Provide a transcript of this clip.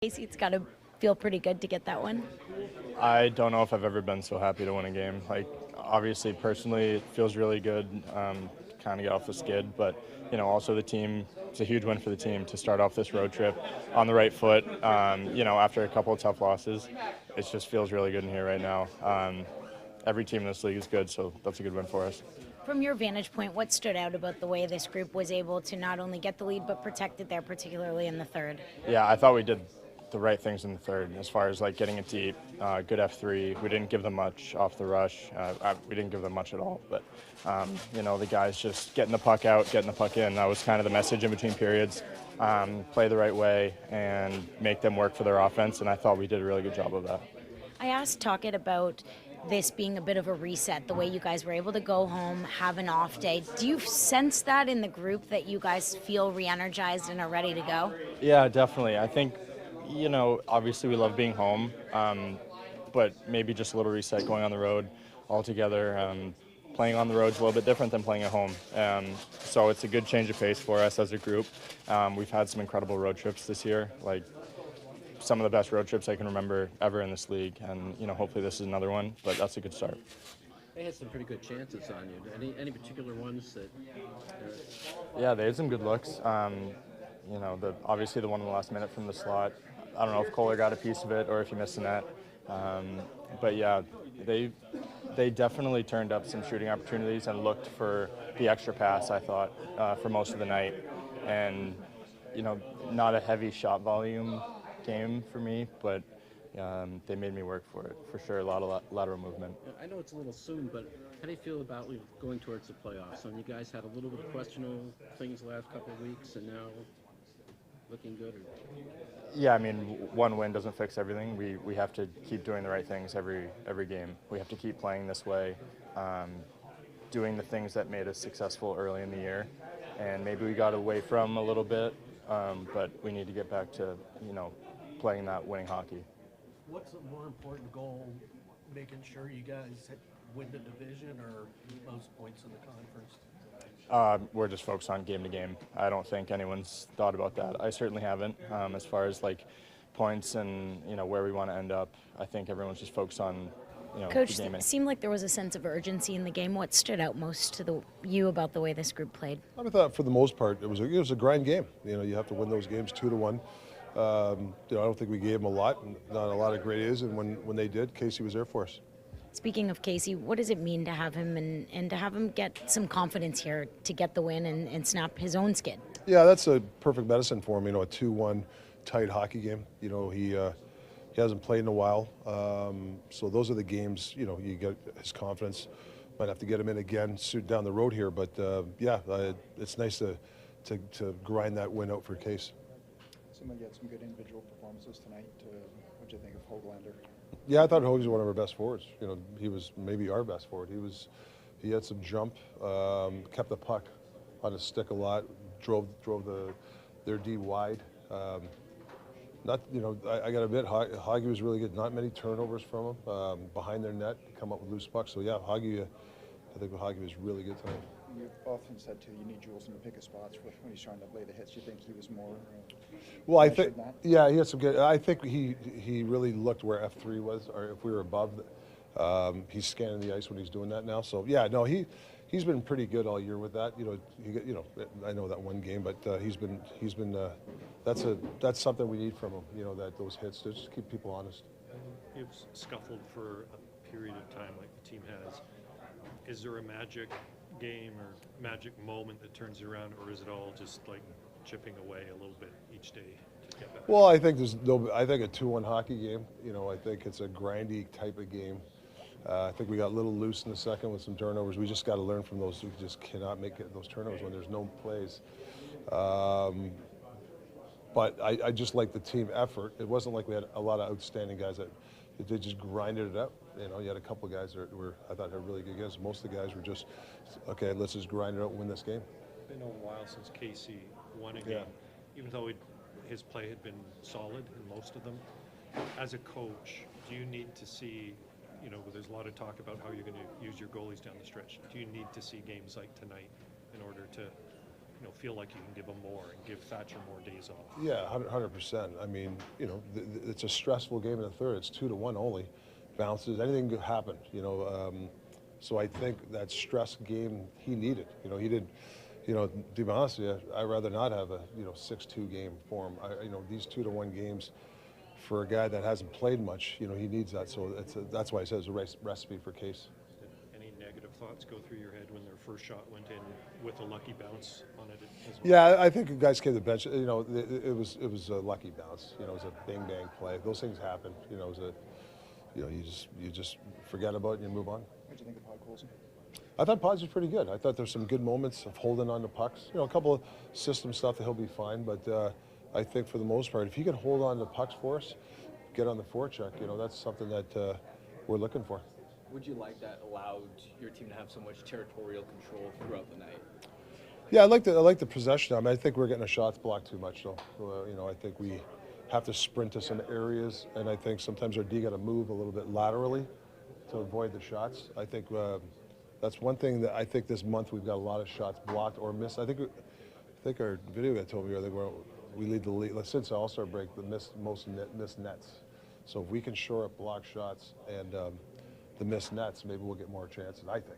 Casey, it's got to feel pretty good to get that one. I don't know if I've ever been so happy to win a game. Like, obviously, personally, it feels really good, kind of get off the skid. But, also the team, it's a huge win for the team to start off this road trip on the right foot, after a couple of tough losses. It just feels really good in here right now. Every team in this league is good, so that's a good win for us. From your vantage point, what stood out about the way this group was able to not only get the lead but protect it there, particularly in the third? Yeah, I thought we did the right things in the third as far as like getting it deep, good F3. We didn't give them much off the rush. We didn't give them much at all. But, the guys just getting the puck out, getting the puck in. That was kind of the message in between periods. Play the right way and make them work for their offense. And I thought we did a really good job of that. I asked Tocchet about this being a bit of a reset, the way you guys were able to go home, have an off day. Do you sense that in the group, that you guys feel re-energized and are ready to go? Yeah, definitely. I think, obviously we love being home, but maybe just a little reset going on the road altogether. Playing on the road is a little bit different than playing at home. So it's a good change of pace for us as a group. We've had some incredible road trips this year, like some of the best road trips I can remember ever in this league. And, hopefully this is another one, but that's a good start. They had some pretty good chances on you. Any particular ones that? Yeah, they had some good looks. Obviously the one in the last minute from the slot. I don't know if Kohler got a piece of it or if he missed the net. But yeah, they definitely turned up some shooting opportunities and looked for the extra pass, I thought, for most of the night. And, not a heavy shot volume game for me, but they made me work for it, for sure. A lot of lateral movement. I know it's a little soon, but how do you feel about going towards the playoffs? You guys had a little bit of questionable things the last couple of weeks, and now looking good? Yeah, I mean, one win doesn't fix everything. We have to keep doing the right things every game. We have to keep playing this way, doing the things that made us successful early in the year. And maybe we got away from a little bit, but we need to get back to, playing that winning hockey. What's the more important goal, making sure you guys win the division or most points in the conference? We're just focused on game to game. I don't think anyone's thought about that. I certainly haven't. As far as like points and where we want to end up, I think everyone's just focused on Coach, the game. it seemed like there was a sense of urgency in the game. What stood out most to you about the way this group played? I thought for the most part it was a grind game. You have to win those games 2-1. I don't think we gave them a lot, not a lot of great is, and when they did, Casey was there for us. Speaking of Casey, what does it mean to have him and to have him get some confidence here to get the win and snap his own skid? Yeah, that's a perfect medicine for him. A 2-1 tight hockey game. He hasn't played in a while, so those are the games. You get his confidence. Might have to get him in again down the road here, but it's nice to grind that win out for Case. Someone get some good individual performances tonight. What do you think of Hoglander? Yeah, I thought Hogue was one of our best forwards. He was maybe our best forward. He had some jump, kept the puck on his stick a lot, drove their D wide. I got a bit. Hogue was really good. Not many turnovers from him behind their net. Come up with loose pucks. So yeah, I think Hogue was really good tonight. You've often said too, you need Jules to pick his spots when he's trying to lay the hits. You think he was more? Well, I think yeah, he had some good. I think he really looked where F3 was, or if we were above. He's scanning the ice when he's doing that now. So yeah, no, he's been pretty good all year with that. I know that one game, but he's been. That's something we need from him. Those hits to just keep people honest. You've scuffled for a period of time like the team has. Is there a magic game or magic moment that turns you around, or is it all just like chipping away a little bit each day to get better? Well, I think I think a 2-1 hockey game. I think it's a grindy type of game. I think we got a little loose in the second with some turnovers. We just got to learn from those. We just cannot make those turnovers when there's no plays. But I just like the team effort. It wasn't like we had a lot of outstanding guys that they just grinded it up. You had a couple of guys that I thought had really good games. Most of the guys were just, okay, let's just grind it out and win this game. It's been a while since Casey won a game, even though his play had been solid in most of them. As a coach, do you need to see, there's a lot of talk about how you're going to use your goalies down the stretch. Do you need to see games like tonight in order to, feel like you can give them more and give Thatcher more days off? Yeah, 100%. I mean, you know, it's a stressful game in the third. It's 2-1 only. Bounces, anything could happen, you know. So I think that stress game he needed. You know, he did. You know, to be honest with you, I'd rather not have a 6-2 game for him. You know, these 2-1 games for a guy that hasn't played much, you know, he needs that. So that's why I said it's a recipe for Case. Did any negative thoughts go through your head when their first shot went in with a lucky bounce on it as well? Yeah, I think the guys came to the bench. You know, it was a lucky bounce. You know, it was a bang bang play. Those things happen. You know, it was you just forget about it and you move on. What do you think of Pod Colson? I thought Pod's was pretty good. I thought there's some good moments of holding on to pucks. You know, a couple of system stuff that he'll be fine, but I think for the most part, if he can hold on to pucks for us, get on the forecheck, you know, that's something that we're looking for. Would you like that allowed your team to have so much territorial control throughout the night? Yeah, I like the possession. I mean, I think we're getting our shots blocked too much, though. You know, I think we have to sprint to some areas, and I think sometimes our D got to move a little bit laterally to avoid the shots. I think that's one thing that I think this month we've got a lot of shots blocked or missed. I think our video guy told me earlier we lead the league since the All-Star break, the most missed nets. So if we can shore up block shots and the missed nets, maybe we'll get more chances. I think.